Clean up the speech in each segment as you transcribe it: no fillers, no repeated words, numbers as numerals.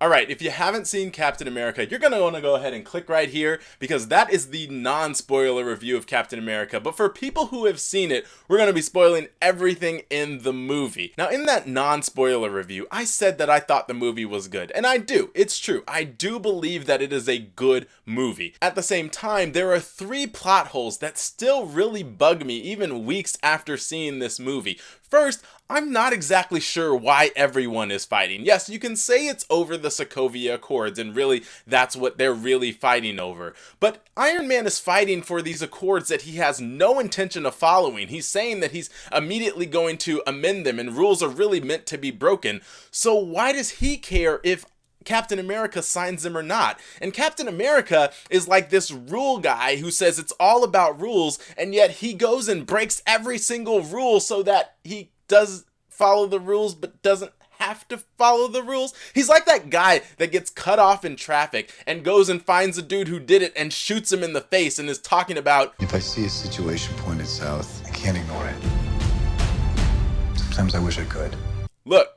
Alright, if you haven't seen Captain America, you're going to want to go ahead and click right here because that is the non-spoiler review of Captain America. But for people who have seen it, we're going to be spoiling everything in the movie. Now, in that non-spoiler review, I said that I thought the movie was good. And I do. It's true. I do believe that it is a good movie. At the same time, there are 3 plot holes that still really bug me even weeks after seeing this movie. First, I'm not exactly sure why everyone is fighting. Yes, you can say it's over the Sokovia Accords, and really, that's what they're really fighting over. But Iron Man is fighting for these accords that he has no intention of following. He's saying that he's immediately going to amend them, and rules are really meant to be broken. So why does he care if Captain America signs them or not? And Captain America is like this rule guy who says it's all about rules, and yet he goes and breaks every single rule so that he does follow the rules but doesn't have to follow the rules. He's like that guy that gets cut off in traffic and goes and finds a dude who did it and shoots him in the face and is talking about, if I see a situation pointed south, I can't ignore it. Sometimes I wish I could. Look,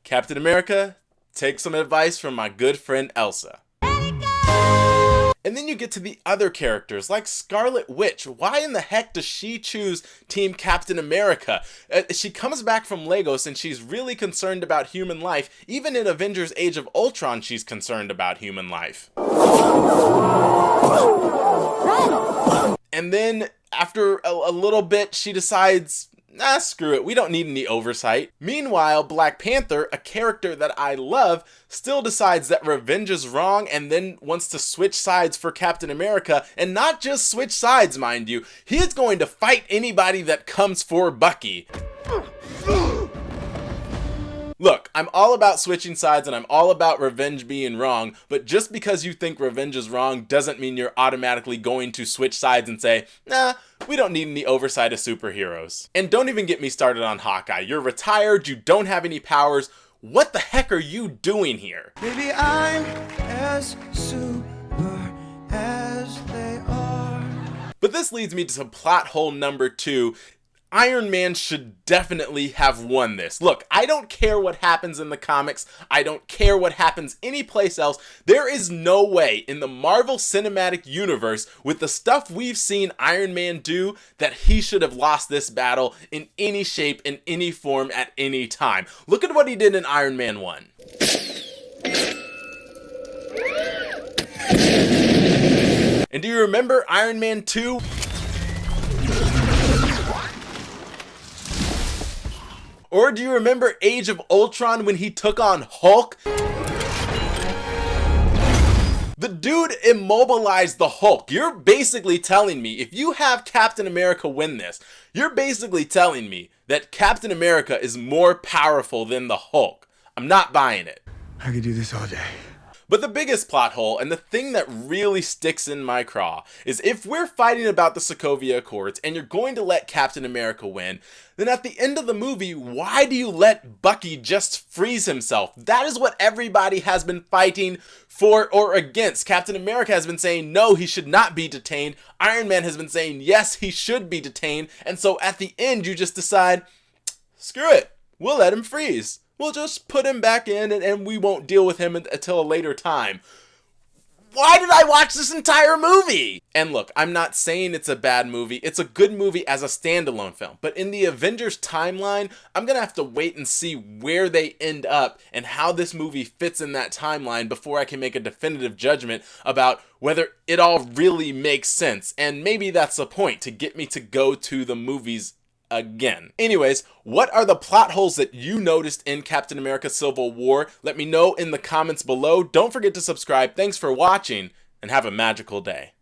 Captain America, take some advice from my good friend Elsa. And then you get to the other characters, like Scarlet Witch. Why in the heck does she choose Team Captain America? She comes back from Lagos and she's really concerned about human life. Even in Avengers Age of Ultron, she's concerned about human life. And then, after a little bit, she decides, nah, screw it, we don't need any oversight. Meanwhile, Black Panther, a character that I love, still decides that revenge is wrong and then wants to switch sides for Captain America. And not just switch sides, mind you, he is going to fight anybody that comes for Bucky. Look, I'm all about switching sides and I'm all about revenge being wrong, but just because you think revenge is wrong doesn't mean you're automatically going to switch sides and say, nah, we don't need any oversight of superheroes. And don't even get me started on Hawkeye. You're retired, you don't have any powers. What the heck are you doing here? Maybe I'm as super as they are. But this leads me to plot hole number 2. Iron Man should definitely have won this. Look, I don't care what happens in the comics. I don't care what happens anyplace else. There is no way in the Marvel Cinematic Universe, with the stuff we've seen Iron Man do, that he should have lost this battle in any shape, in any form, at any time. Look at what he did in Iron Man 1. And do you remember Iron Man 2? Or do you remember Age of Ultron when he took on Hulk? The dude immobilized the Hulk. You're basically telling me, if you have Captain America win this, you're basically telling me that Captain America is more powerful than the Hulk. I'm not buying it. I could do this all day. But the biggest plot hole, and the thing that really sticks in my craw, is if we're fighting about the Sokovia Accords and you're going to let Captain America win, then at the end of the movie, why do you let Bucky just freeze himself? That is what everybody has been fighting for or against. Captain America has been saying, no, he should not be detained. Iron Man has been saying, yes, he should be detained. And so at the end, you just decide, screw it, we'll let him freeze. We'll just put him back in and we won't deal with him until a later time. Why did I watch this entire movie? And look, I'm not saying it's a bad movie. It's a good movie as a standalone film. But in the Avengers timeline, I'm going to have to wait and see where they end up and how this movie fits in that timeline before I can make a definitive judgment about whether it all really makes sense. And maybe that's the point, to get me to go to the movies again. Anyways, what are the plot holes that you noticed in Captain America Civil War? Let me know in the comments below. Don't forget to subscribe. Thanks for watching and have a magical day.